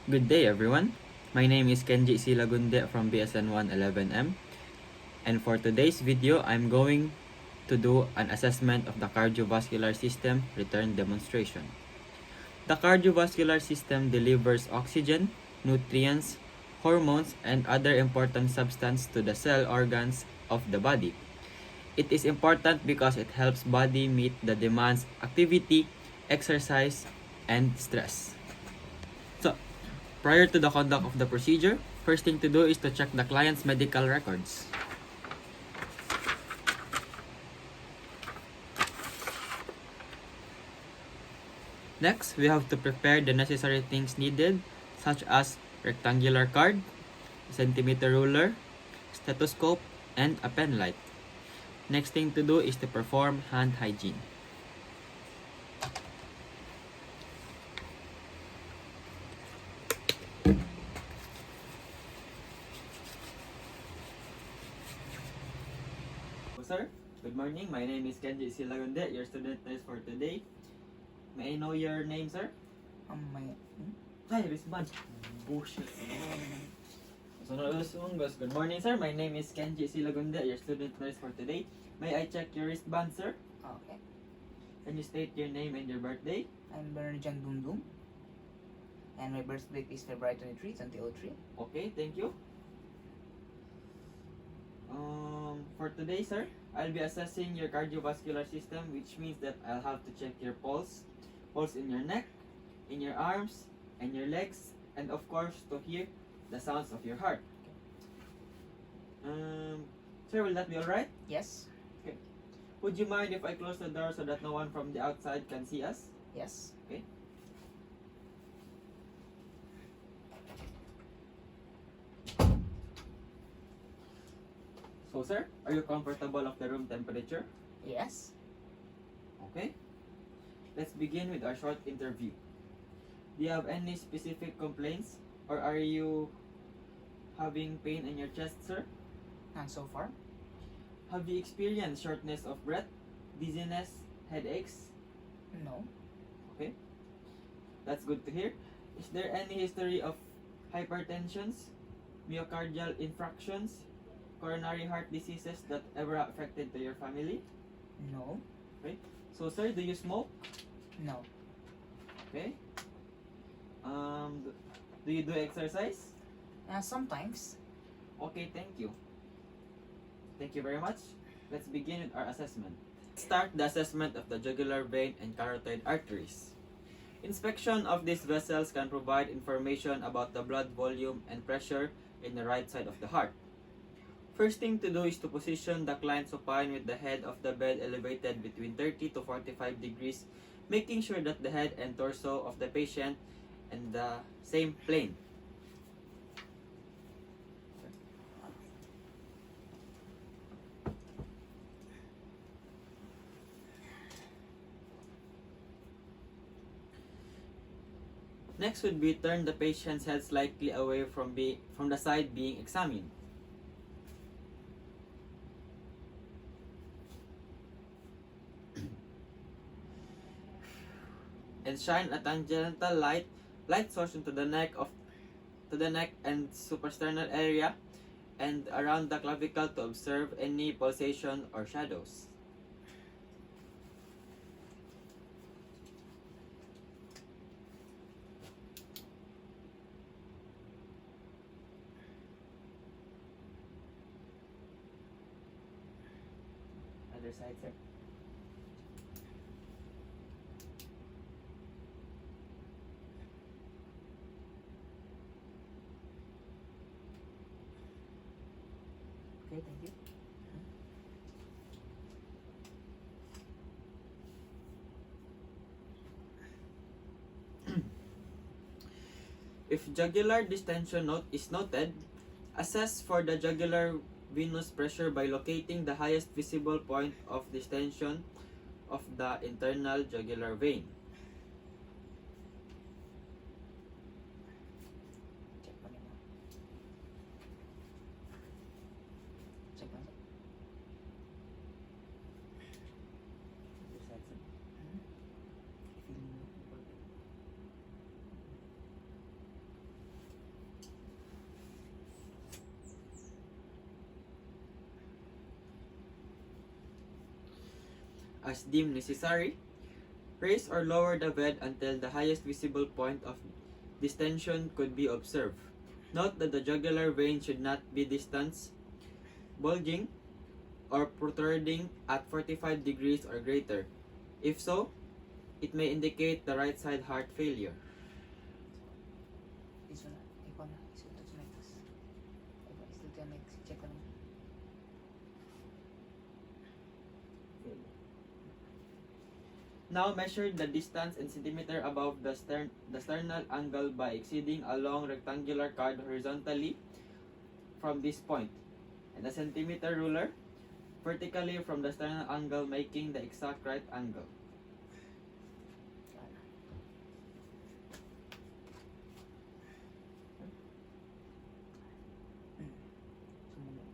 Good day, everyone. My name is Kenji Silagunde from BSN 111M, and for today's video, I'm going to do an assessment of the cardiovascular system return demonstration. The cardiovascular system delivers oxygen, nutrients, hormones, and other important substances to the cell organs of the body. It is important because it helps body meet the demands activity, exercise, and stress. So, prior to the conduct of the procedure, first thing to do is to check the client's medical records. Next, we have to prepare the necessary things needed, such as rectangular card, centimeter ruler, stethoscope, and a pen light. Next thing to do is to perform hand hygiene. Sir, good morning. My name is Kenji Silagunde, your student nurse for today. May I know your name, sir? Ay, wristband. Bullshit. Good morning, sir. My name is Kenji Silagunde, your student nurse for today. May I check your wristband, sir? Okay. Can you state your name and your birthday? I'm Bernarjan Dumdum. And my birth date is February 23, 2003. Okay, thank you. For today, sir, I'll be assessing your cardiovascular system, which means that I'll have to check your pulse in your neck, in your arms, and your legs, and of course, to hear the sounds of your heart. Sir, will that be alright? Yes. Would you mind if I close the door so that no one from the outside can see us? Yes. Okay. So, sir, are you comfortable of the room temperature? Yes. Okay. Let's begin with our short interview. Do you have any specific complaints, or are you having pain in your chest, sir? None so far. Have you experienced shortness of breath, dizziness, headaches? No. Okay. That's good to hear. Is there any history of hypertensions, myocardial infarctions, coronary heart diseases that ever affected to your family? No. So, sir, do you smoke? No. Okay. Do you do exercise? Sometimes. Okay, thank you. Thank you very much. Let's begin with our assessment. Start the assessment of the jugular vein and carotid arteries. Inspection of these vessels can provide information about the blood volume and pressure in the right side of the heart. First thing to do is to position the client supine with the head of the bed elevated between 30 to 45 degrees, making sure that the head and torso of the patient in the same plane. Next would be turn the patient's head slightly away from the side being examined. And shine a tangential light source into the neck and suprasternal area and around the clavicle to observe any pulsation or shadows. Other side, sir. Okay, thank you. If jugular distension is noted, assess for the jugular venous pressure by locating the highest visible point of distension of the internal jugular vein. Check pa rin mo. Check pa. Feeling mo. as deemed necessary. Raise or lower the bed until the highest visible point of distension could be observed. Note that the jugular vein should not be distanced, bulging, or protruding at 45 degrees or greater. If so, it may indicate the right side heart failure. Iso na. Ikaw na. Iso ito sa next. Iso ito yung next. Check ko na. Now measure the distance in centimeter above the sternal angle by exceeding a long rectangular card horizontally from this point, and a centimeter ruler vertically from the sternal angle, making the exact right angle. Sumunod.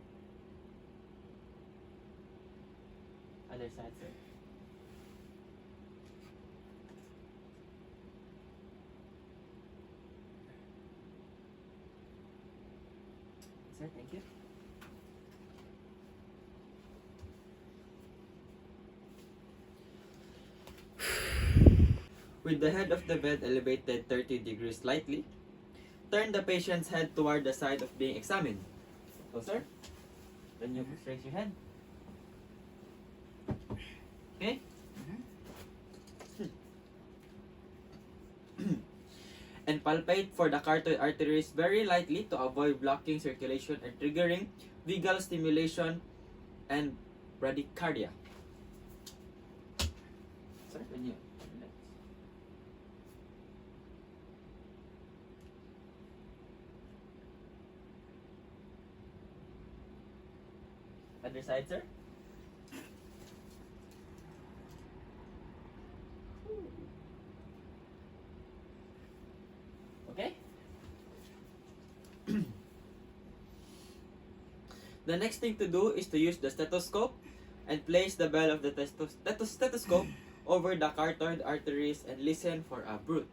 Other side, sir. Sir, thank you. With the head of the bed elevated 30 degrees slightly, turn the patient's head toward the side of being examined. So, sir, then you raise your head. Okay? And palpate for the carotid arteries very lightly to avoid blocking circulation and triggering vagal stimulation and bradycardia. Sir, can you relax? Other side, sir. Okay? The next thing to do is to use the stethoscope and place the bell of the stethoscope over the carotid arteries and listen for a bruit.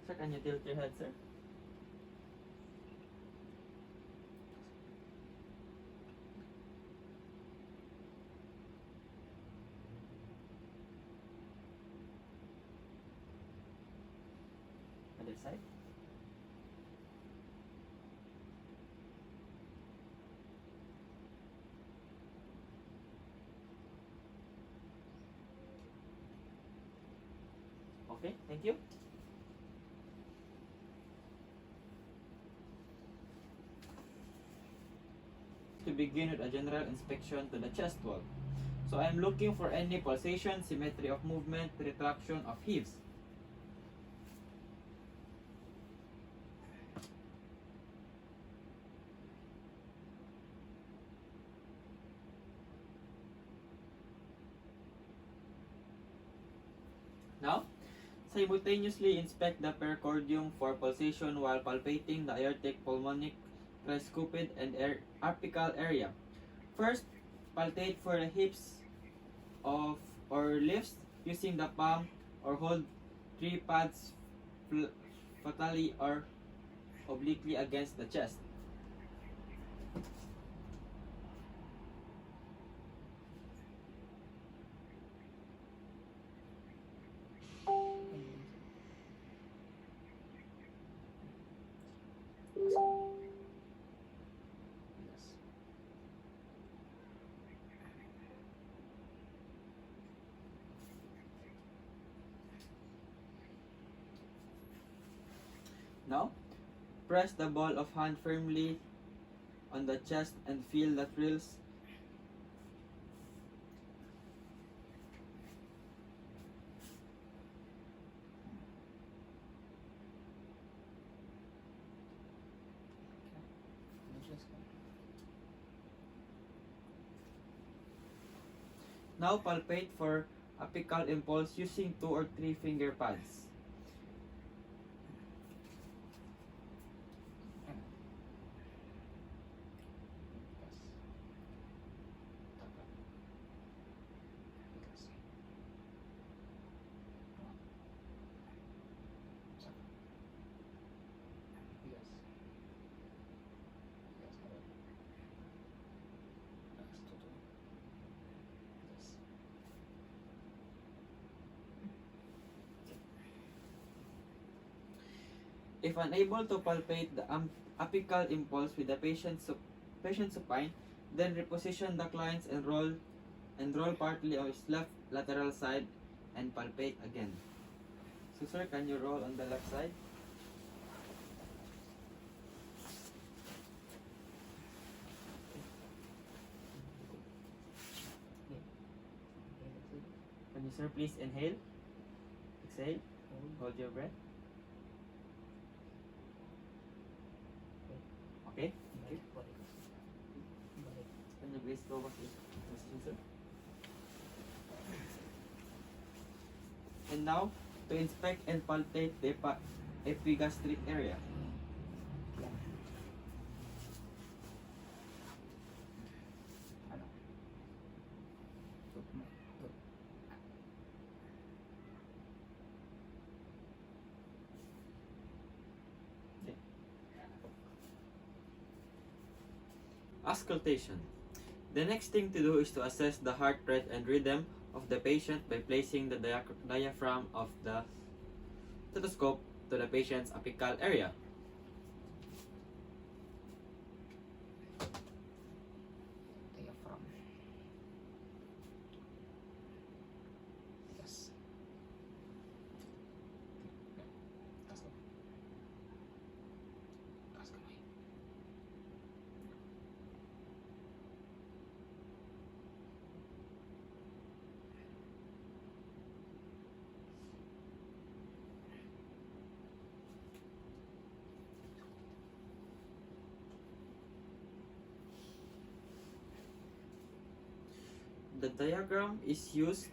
Sir, can you tilt your head, sir? Other side. Okay, thank you. To begin with a general inspection to the chest wall. So I'm looking for any pulsation, symmetry of movement, retraction of hips. Now, simultaneously inspect the pericardium for pulsation while palpating the aortic, pulmonic, tricuspid, and apical area. First, palpate for the hips of or lifts using the palm or hold 3 pads fatally or obliquely against the chest. Yes. Now, press the ball of hand firmly on the chest and feel the thrills. Now palpate for apical impulse using 2 or 3 finger pads. If unable to palpate the apical impulse with the patient supine, then reposition the client's and roll partly on his left lateral side and palpate again. So sir, can you roll on the left side? Can you sir please inhale? Exhale. Hold your breath. Okay? Thank you. Can you please go back to the position, sir? And now, to inspect and palpate the epigastric area. Okay. Auscultation. The next thing to do is to assess the heart rate and rhythm of the patient by placing the diaphragm of the stethoscope to the patient's apical area. Diaphragm. Yes. Taas ko. Taas kamay. The diaphragm is used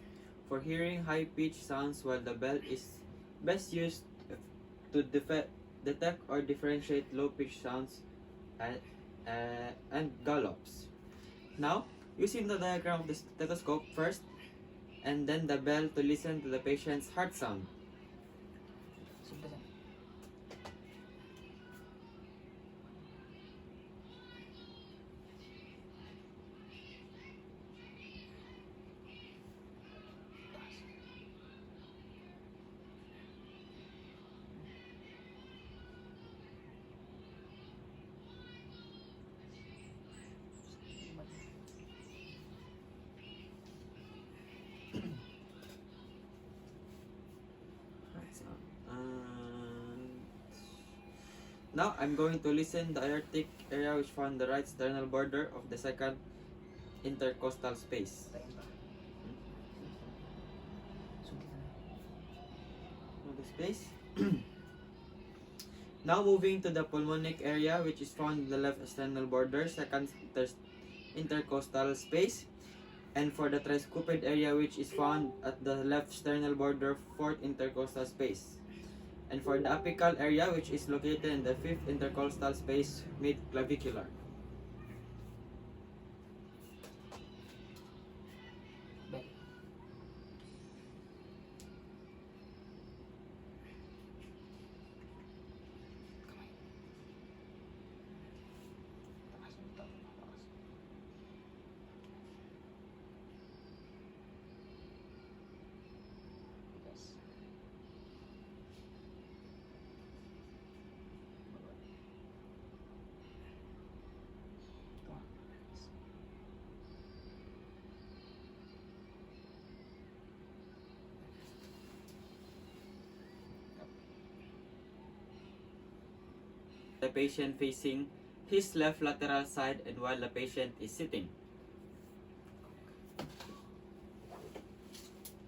for hearing high-pitched sounds, while the bell is best used to detect or differentiate low-pitched sounds and gallops. Now, using the diagram of the stethoscope first and then the bell to listen to the patient's heart sound. Sundan. And now I'm going to listen the aortic area which form the right sternal border of the second intercostal space. Tayo ba? Sundan. Know the space. Now moving to the pulmonic area which is found in the left sternal border, second intercostal space, and for the tricuspid area which is found at the left sternal border, fourth intercostal space, and for the apical area which is located in the fifth intercostal space, mid-clavicular. Bell. Kamay. Taas. Taas. Yes. Ito. Yes. The patient facing his left lateral side and while the patient is sitting.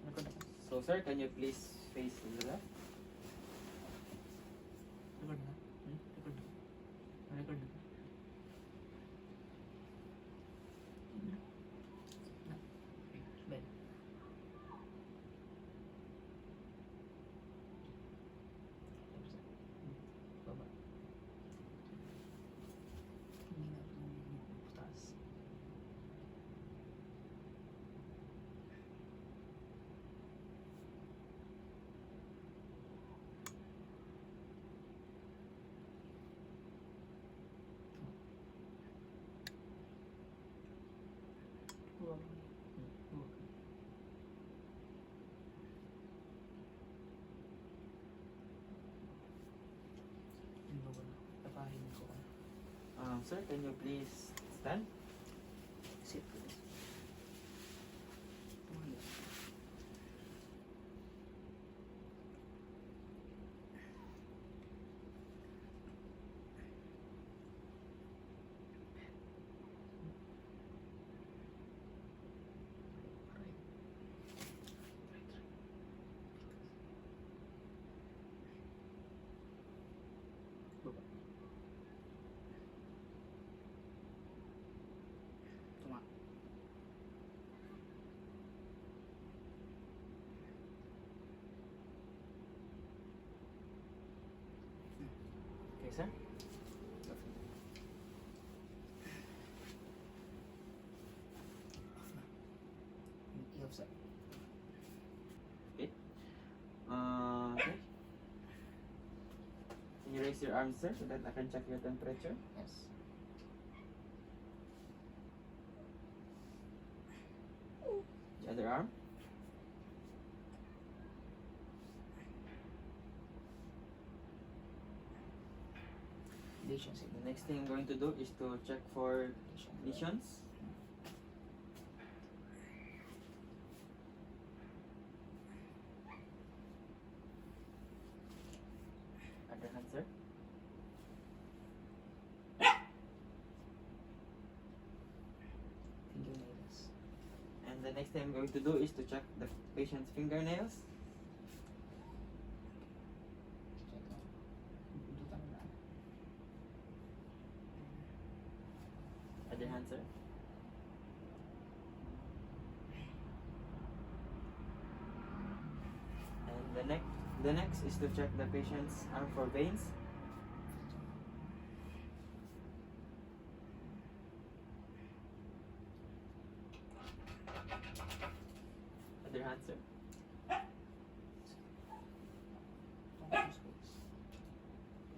Record na. So sir, can you please face to the left? Record na. Record na. Record na. Bell. Baba. Hindi na taas. Huwag. Huwag. Sir, can you please stand? Sit, please. Baba. Tuma. Okay, sir. I-off, sir. Okay. Okay. Can you raise your arms, sir, so that I can check your temperature? Yes. The other arm. Lesion, sir. The next thing I'm going to do is to check for lesions. Other hand, sir. Fingernails. And the next thing I'm going to do is to check the patient's fingernails. Check lang. Buntutan mo na. Other hand, sir. And the next is to check the patient's arm for veins. Other hand, sir. Tungkol space.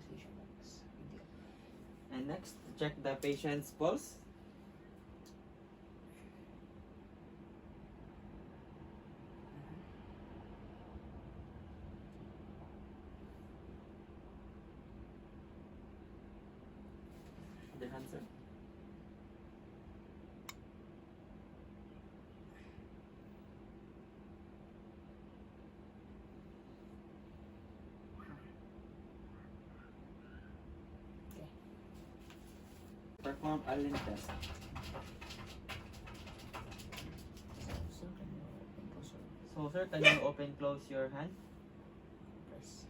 Position box. Ideal. And next, to check the patient's pulse. Other hand, sir. Okay. Perform Allen test. So, can you open po, sir? So, sir, can you open close your hand? Press.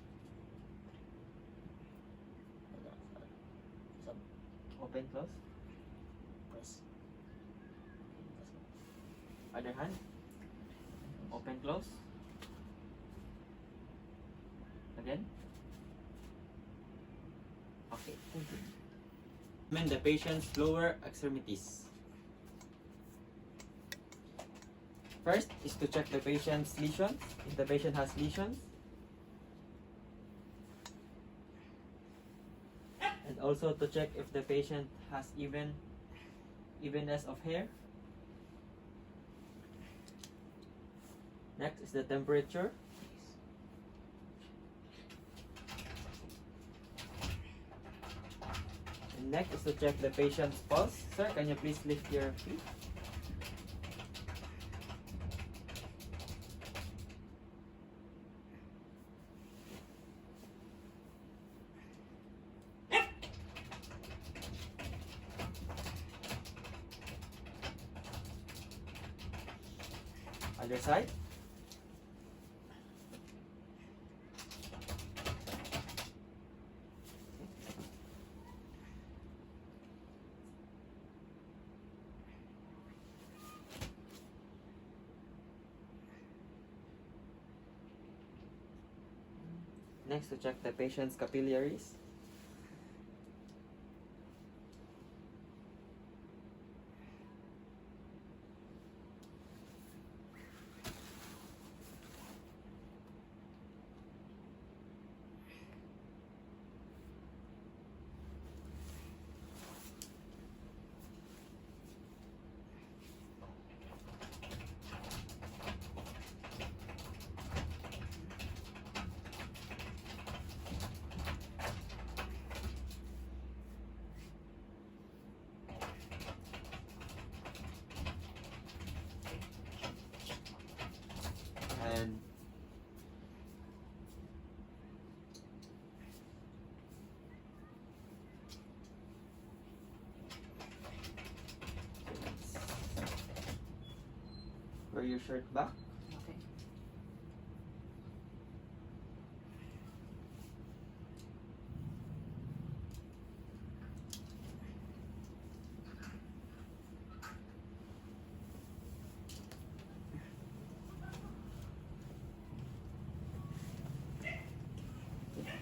Sub. Open close. Press. Other hand. Open close. Again. Okay. Thank you. Examine the patient's lower extremities. First is to check the patient's lesions, if the patient has lesions. And also to check if the patient has evenness of hair. Next is the temperature. And next is to check the patient's pulse. Sir, can you please lift your feet? Other side. Next, to check the patient's capillaries. Lower your shirt back. Okay.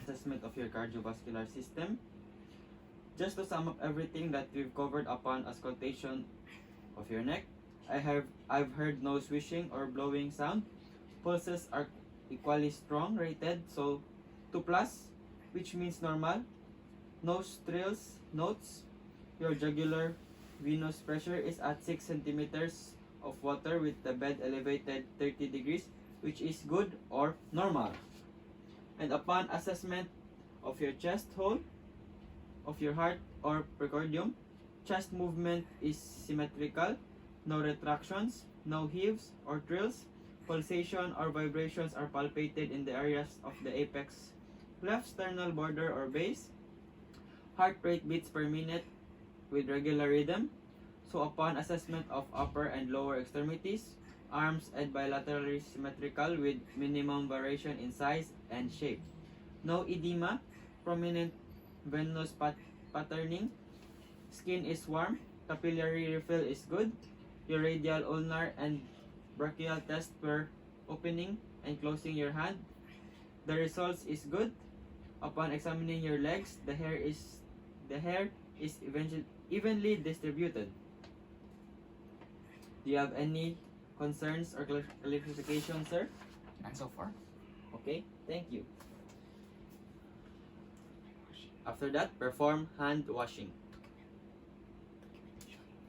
Assessment of your cardiovascular system. Just to sum up everything that we've covered upon auscultation of your neck, I've heard no swishing or blowing sound. Pulses are equally strong rated, so 2 plus, which means normal. No trills, notes. Your jugular venous pressure is at 6 centimeters of water with the bed elevated 30 degrees, which is good or normal. And upon assessment of your chest hole, of your heart or precordium, chest movement is symmetrical, no retractions, no heaves or trills, pulsation or vibrations are palpated in the areas of the apex, left sternal border or base, heart rate beats per minute with regular rhythm. So upon assessment of upper and lower extremities, arms and bilaterally symmetrical with minimum variation in size and shape. No edema, prominent venous patterning, skin is warm, capillary refill is good, your radial ulnar and brachial test per opening and closing your hand. The results is good. Upon examining your legs, the hair is evenly distributed. Do you have any concerns or clarification, sir? And so far. Okay, thank you. After that, perform hand washing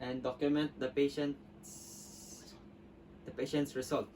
and document the patient's result.